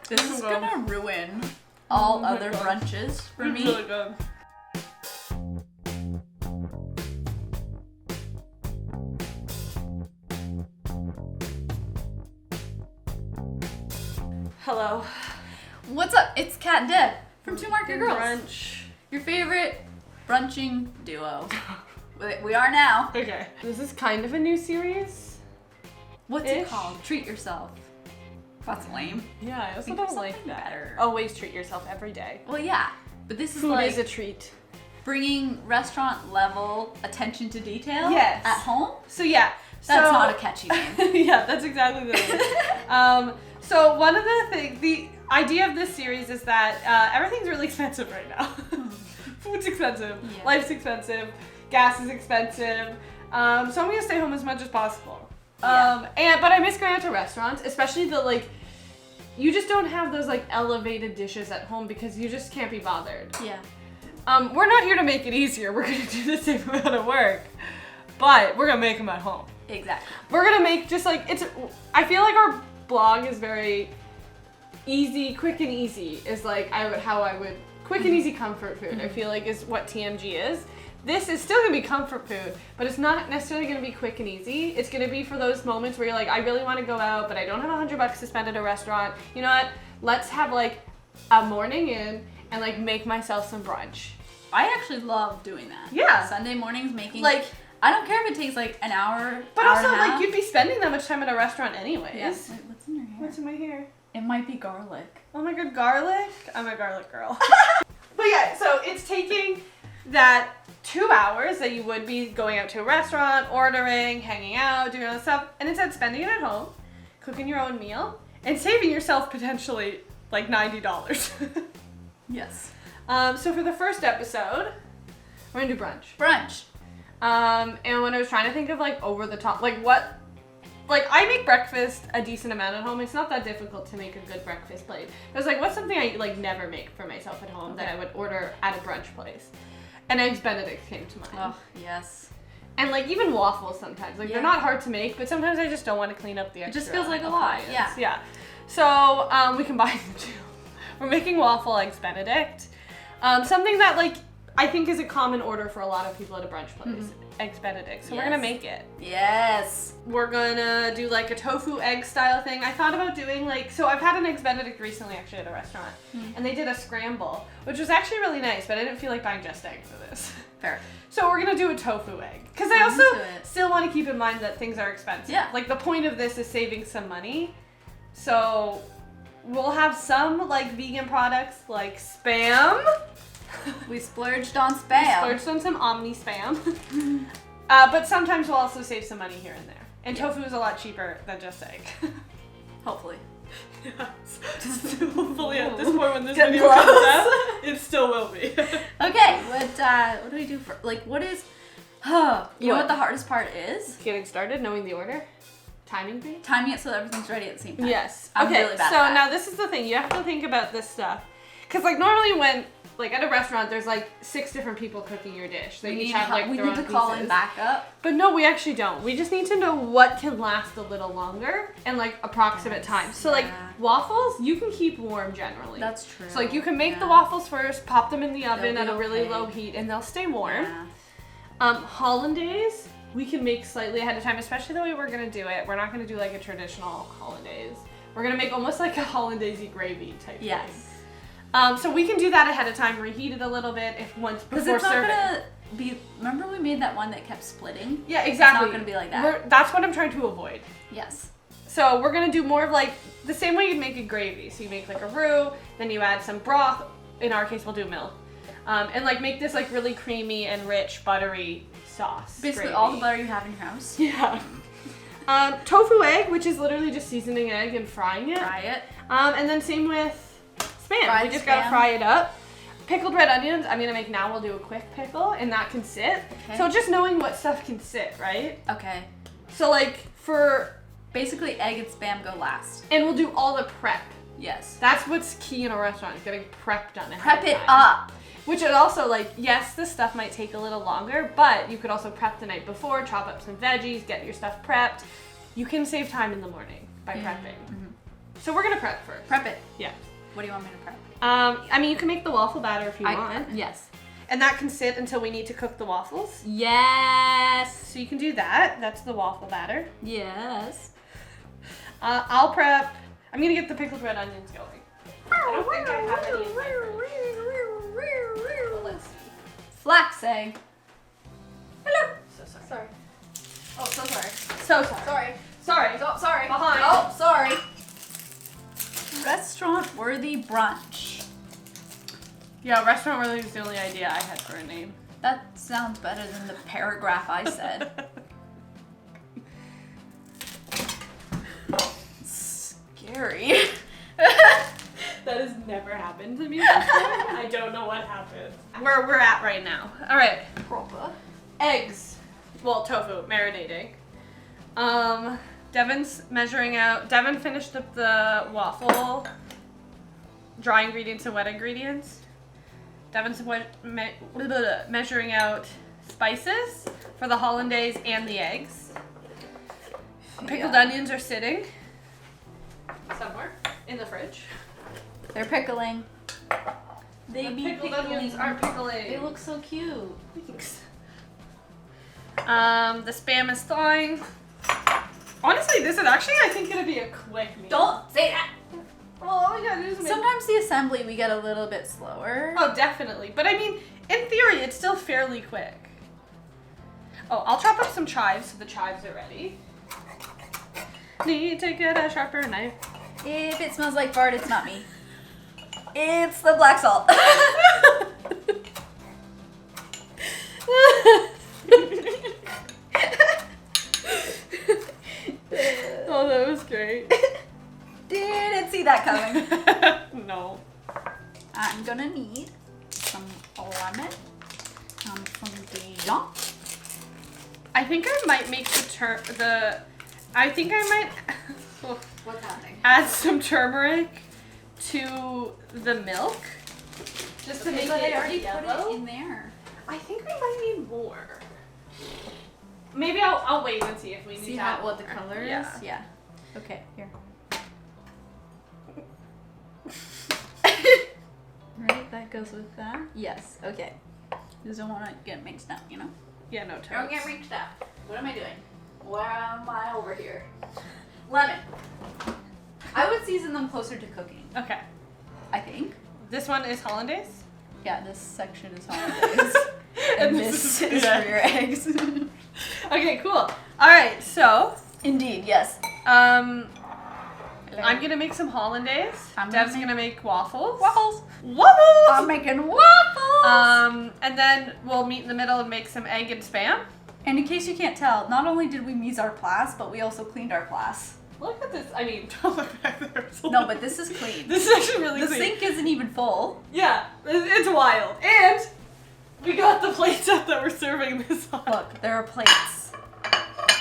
This is gonna ruin all other brunches for me. It's really good. Hello. What's up? It's Kat and Deb from Two Market Girls. Brunch. Your favorite brunching duo. We are now. Okay. This is kind of a new series. What's it called? Treat yourself. That's lame. Yeah, I also Think don't of like something that. better. Always treat yourself every day. Well, yeah, but this is Food like is a treat. bringing restaurant level attention to detail Yes. at home. So yeah. That's not a catchy name. Yeah, that's exactly the name. So one of the idea of this series is that everything's really expensive right now. Food's expensive, life's expensive, gas is expensive. So I'm gonna stay home as much as possible. But I miss going out to restaurants, especially you just don't have those like elevated dishes at home because you just can't be bothered. Yeah. We're not here to make it easier. We're gonna do the same amount of work, but we're gonna make them at home. Exactly. We're gonna make just like I feel like our blog is very easy, quick and easy is like how I would quick and easy comfort food. I feel like is what TMG is. This is still gonna be comfort food, but it's not necessarily gonna be quick and easy. It's gonna be for those moments where you're like, I really want to go out, but I don't have $100 to spend at a restaurant. You know what? Let's have like a morning in and like make myself some brunch. I actually love doing that. Yeah. Sunday mornings making Like, I don't care if it takes like an hour. but hour also and a like half. you'd be spending that much time at a restaurant anyways. Yeah. Wait, what's in your hair? What's in my hair? It might be garlic. Oh my god, garlic? I'm a garlic girl. But yeah, so it's taking that 2 hours that you would be going out to a restaurant, ordering, hanging out, doing all that stuff, and instead spending it at home, cooking your own meal, and saving yourself potentially like $90. Yes. So for the first episode, we're gonna do brunch. Brunch. And when I was trying to think of like over the top, like I make breakfast a decent amount at home. It's not that difficult to make a good breakfast plate. I was like, what's something I like never make for myself at home that I would order at a brunch place? And eggs benedict came to mind. Oh, yes. And like even waffles sometimes. Like they're not hard to make, but sometimes I just don't want to clean up the extra. It just feels like a lot. appliance. Yeah. So we combine the two. We're making waffle eggs benedict. Something that like I think is a common order for a lot of people at a brunch place. Eggs benedict. So we're gonna make it. Yes. We're gonna do like a tofu egg style thing. I thought about doing so I've had an eggs benedict recently actually at a restaurant, and they did a scramble, which was actually really nice, but I didn't feel like buying just eggs for this. Fair. So we're gonna do a tofu egg. Because I also still want to keep in mind that things are expensive. Yeah. Like the point of this is saving some money. So we'll have some like vegan products like Spam. We splurged on Spam. Splurged on some Omni Spam. But sometimes we'll also save some money here and there. And tofu is a lot cheaper than just egg. Hopefully. Yes. Hopefully at this point when this Getting video close. comes out, it still will be. Okay, what do we do for what is you know what the hardest part is? Getting started, knowing the order. Timing thing? Timing it so that everything's ready at the same time. Yes. I'm okay, really bad so at that. now this is the thing. You have to think about this stuff. Because like normally when like at a restaurant there's like 6 different people cooking your dish. They each have like we their need own to call in pieces. backup. But no, we actually don't. We just need to know what can last a little longer and like approximate time. So like waffles, you can keep warm generally. That's true. So like you can make the waffles first, pop them in the oven They'll at be a really okay. low heat, and they'll stay warm. Yeah. Hollandaise, we can make slightly ahead of time, especially the way we're gonna do it. We're not gonna do like a traditional hollandaise. We're gonna make almost like a hollandaise-y gravy type thing. So we can do that ahead of time, reheat it a little bit before serving. Because it's not gonna be. Remember we made that one that kept splitting? Yeah, exactly. It's not gonna be like that. That's what I'm trying to avoid. Yes. So we're gonna do more of like the same way you'd make a gravy. So you make like a roux, then you add some broth. In our case, we'll do milk, and like make this like really creamy and rich, buttery sauce. Basically gravy. all the butter you have in your house. Yeah. Tofu egg, which is literally just seasoning egg and frying it. Fry it. And then same with Spam. Fried We just Spam. gotta fry it up. Pickled red onions, I'm gonna make now. We'll do a quick pickle, and that can sit. Okay. So just knowing what stuff can sit, right? Okay. So like for, Basically egg and Spam go last. and we'll do all the prep. Yes. That's what's key in a restaurant, is getting prep done ahead Prep of it time. up. Which is also like, yes, this stuff might take a little longer, but you could also prep the night before, chop up some veggies, get your stuff prepped. You can save time in the morning by prepping. So we're gonna prep first. Prep it. Yeah. What do you want me to prep? I mean, you can make the waffle batter if you want. Yes. And that can sit until we need to cook the waffles. Yes. So you can do that. That's the waffle batter. Yes. I'll prep. I'm gonna get the pickled red onions going. I don't think I have any in my fridge. Well, let's see. Flax egg. Hello. So sorry. Sorry. Oh, so sorry. So sorry. Sorry. Sorry. Oh, sorry. Behind. Oh, sorry. Restaurant-worthy brunch. Yeah, restaurant really was the only idea I had for a name. That sounds better than the paragraph I said. Scary. That has never happened to me before. I don't know what happened. Where we're at right now. All right. Proper. Eggs. Well, tofu, marinating. Devin's measuring out. Devin finished up the waffle, dry ingredients and wet ingredients. Devin's measuring out spices for the hollandaise and the eggs. Pickled onions are sitting somewhere in the fridge. They're pickling. The pickled onions are pickling. They look so cute. Thanks. The Spam is thawing. Honestly, this is actually, I think, gonna be a quick meal. Don't say that. Well, all we gotta do is make... Sometimes the assembly we get a little bit slower. Oh, definitely. But I mean, in theory, it's still fairly quick. Oh, I'll chop up some chives so the chives are ready. Need to get a sharper knife. If it smells like fart, it's not me. It's the black salt. Oh, that was great. Didn't see that coming. No. I'm gonna need some lemon, some Dijon. I think I might make I think I might What's happening? add some turmeric to the milk. Just to make But it I already yellow. put it in there. I think we might need more. Maybe I'll wait and see if we need See to how add what the more. color is? Yeah. Yeah. Okay, here. Right, that goes with that. Yes. Okay. Just don't want to get mixed up, you know. Yeah, no Don't toast. get mixed up. What am I doing? Where am I over here? Lemon. I would season them closer to cooking. Okay. I think. This one is hollandaise. Yeah, this section is hollandaise. and this is yeah. for your eggs. Okay, cool. All right, so Indeed, yes. I'm gonna make some hollandaise. I'm Dev's gonna make waffles. Waffles. Waffles. I'm making waffles. And then we'll meet in the middle and make some egg and Spam. And in case you can't tell, not only did we mise our place, but we also cleaned our place. Look at this. I mean, don't look back there. No, but this is clean. This is actually really The clean. sink isn't even full. Yeah, it's wild. And we got the plates out that we're serving this on. Look, there are plates.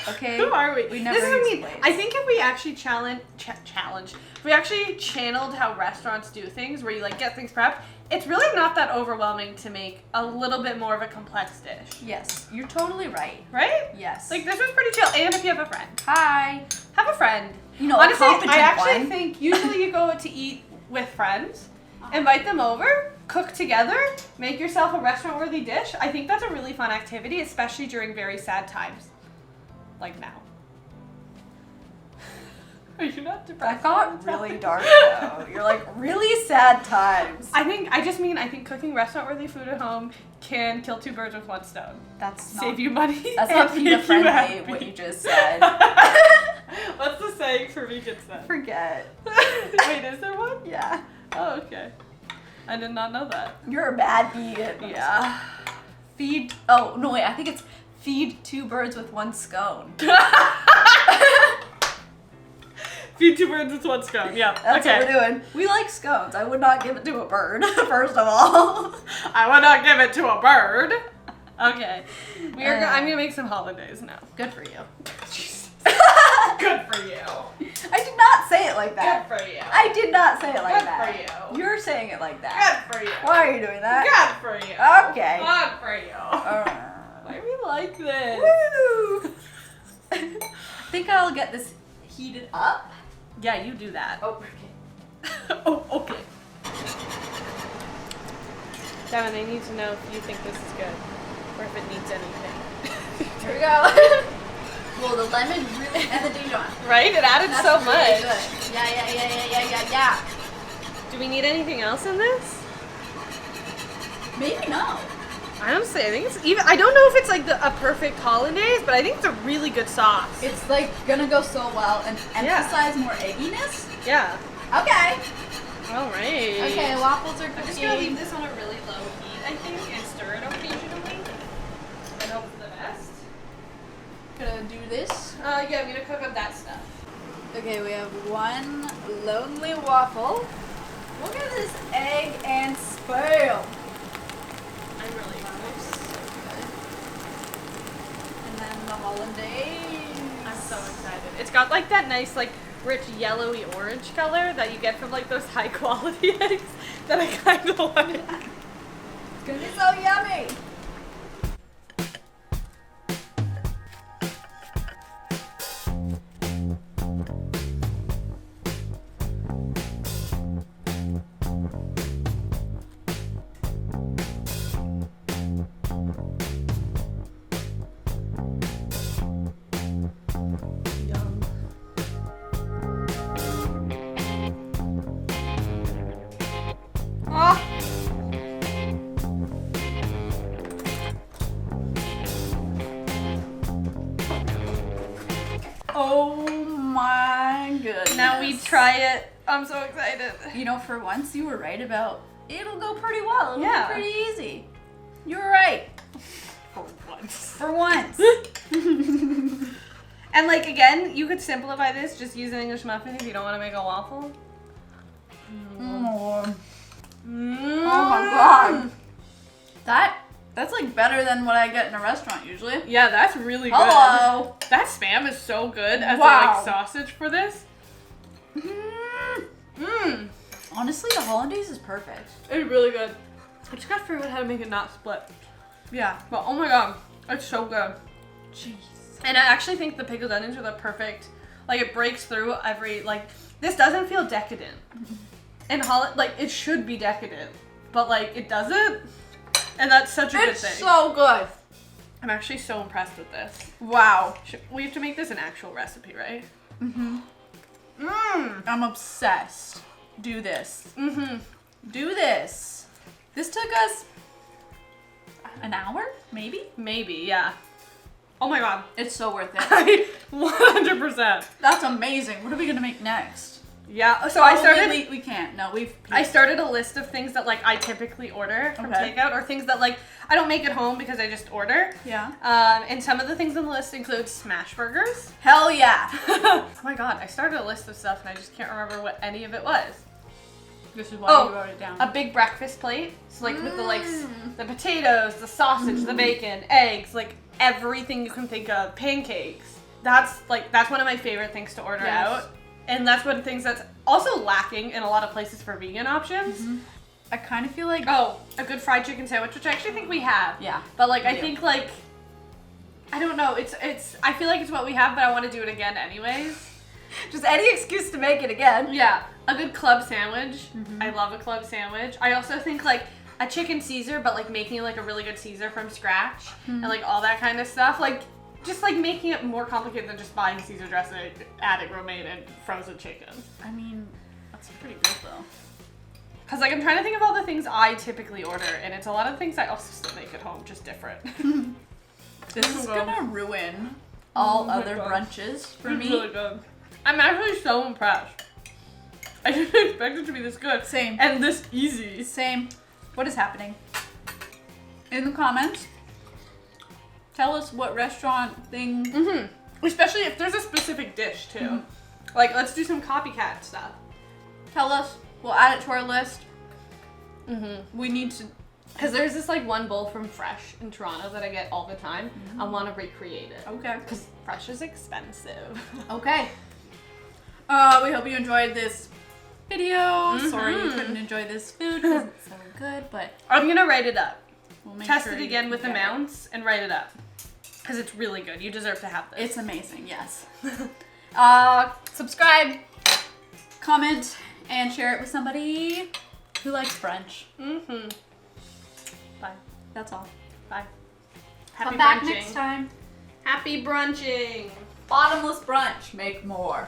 Okay. Who are we? We never This is what I use mean. plates. I think if we actually if we actually channeled how restaurants do things, where you like get things prepped, it's really not that overwhelming to make a little bit more of a complex dish. Yes, you're totally right. Right? Yes. Like this was pretty chill. And if you have a friend, Hi. have a friend. You know, Honestly, a competent I actually one. think usually you go out to eat with friends, invite them over, cook together, make yourself a restaurant-worthy dish. I think that's a really fun activity, especially during very sad times, like now. Are you not depressed? That got really dark though. You're like, really sad times. I think cooking restaurant-worthy food at home can kill two birds with one stone. That's not, Save you money. That's and not make you PETA-friendly, happy. what you just said. What's the saying for vegans then? Forget. Wait, is there one? Yeah. Oh, okay. I did not know that. You're a bad vegan. Yeah. Oh, no wait, I think it's feed two birds with one scone. Feed two birds with one scone. Yeah. That's okay. what we're doing. We like scones. I would not give it to a bird, first of all. I would not give it to a bird. Okay. I'm gonna make some hollandaise now. Good for you. Jesus. Good for you. I did not say it like that. Good for you. I did not say it like Good that. for you. You're saying it like that. Good for you. Why are you doing that? Good for you. Okay. Good for you. Why do we like this? Woo! I think I'll get this heated up. Yeah, you do that. Oh, okay. Oh, Devin, they need to know if you think this is good or if it needs anything. Here we go. Well, the lemon really and the Dijon. Right? It added That's so really much. good. Yeah. Do we need anything else in this? Maybe no. Honestly, I think it's even. I don't know if it's like a perfect hollandaise, but I think it's a really good sauce. It's like gonna go so well and emphasize more egginess. Yeah. Okay. All right. Okay, waffles are I'm cooking. just gonna leave this on a really low heat, I think, and stir it occasionally. And hope for the best. Gonna do this. Yeah, I'm gonna cook up that stuff. Okay, we have one lonely waffle. Look at this egg and spam. I'm really So good. And then the hollandaise. I'm so excited. It's got like that nice, like rich yellowy orange color that you get from like those high quality eggs that I kind of like. It's gonna be so yummy. Oh my goodness. Now we try it. I'm so excited. You know, for once you were right about it'll go pretty well. It'll Yeah. be pretty easy. You were right. For once. For once. And like again, you could simplify this just use an English muffin if you don't want to make a waffle. Oh my god. That's like better than what I get in a restaurant usually. Yeah, that's really good. Hello. That spam is so good as Wow. a like sausage for this. Honestly, the hollandaise is perfect. It's really good. I just gotta figure out how to make it not split. Yeah. But oh my god, it's so good. Jeez. And I actually think the pickled onions are the perfect, like it breaks through every, like, this doesn't feel decadent. And like, it should be decadent, but like, it doesn't. And that's such a good thing. It's so good. I'm actually so impressed with this. Wow. We have to make this an actual recipe, right? I'm obsessed. Do this. Do this. This took us an hour, maybe? Maybe, yeah. Oh my god. It's so worth it. 100%. That's amazing. What are we gonna make next? Yeah, so I started... We can't. No, I started a list of things that like I typically order from takeout, or things that like I don't make at home because I just order. Yeah. And some of the things on the list include smash burgers. Hell yeah. Oh my god, I started a list of stuff and I just can't remember what any of it was. This is why you wrote it down. A big breakfast plate. So like with the like the potatoes, the sausage, the bacon, eggs, like everything you can think of, pancakes. That's one of my favorite things to order out. And that's one of the things that's also lacking in a lot of places for vegan options. I kind of feel like a good fried chicken sandwich, which I actually think we have. Yeah. But like I think like I don't know, it's I feel like it's what we have, but I want to do it again anyways. just any excuse to make it again. Yeah. A good club sandwich. I love a club sandwich. I also think like a chicken Caesar, but like making like a really good Caesar from scratch and like all that kind of stuff. Like just like making it more complicated than just buying Caesar dressing, adding romaine and frozen chicken. I mean, that's pretty good though. Cause like I'm trying to think of all the things I typically order, and it's a lot of things I also still make at home, just different. This is gonna ruin all other brunches for me. Really good. I'm actually so impressed. I didn't expect it to be this good. Same. And this easy. Same. What is happening? In the comments, tell us what restaurant thing. Especially if there's a specific dish too. Like let's do some copycat stuff. Tell us. We'll add it to our list. We need to. Cause there's this like one bowl from Fresh in Toronto that I get all the time. I want to recreate it. Okay. Cause Fresh is expensive. Okay. We hope you enjoyed this video. Sorry you couldn't enjoy this food because it's so good, but I'm gonna write it up. we'll make Test sure it you again can with get it. amounts and write it up. Cause it's really good. You deserve to have this. It's amazing, yes. Subscribe, comment, and share it with somebody who likes brunch. Bye. That's all. Bye. Come back brunching. next time. Happy brunching. Bottomless brunch. Make more.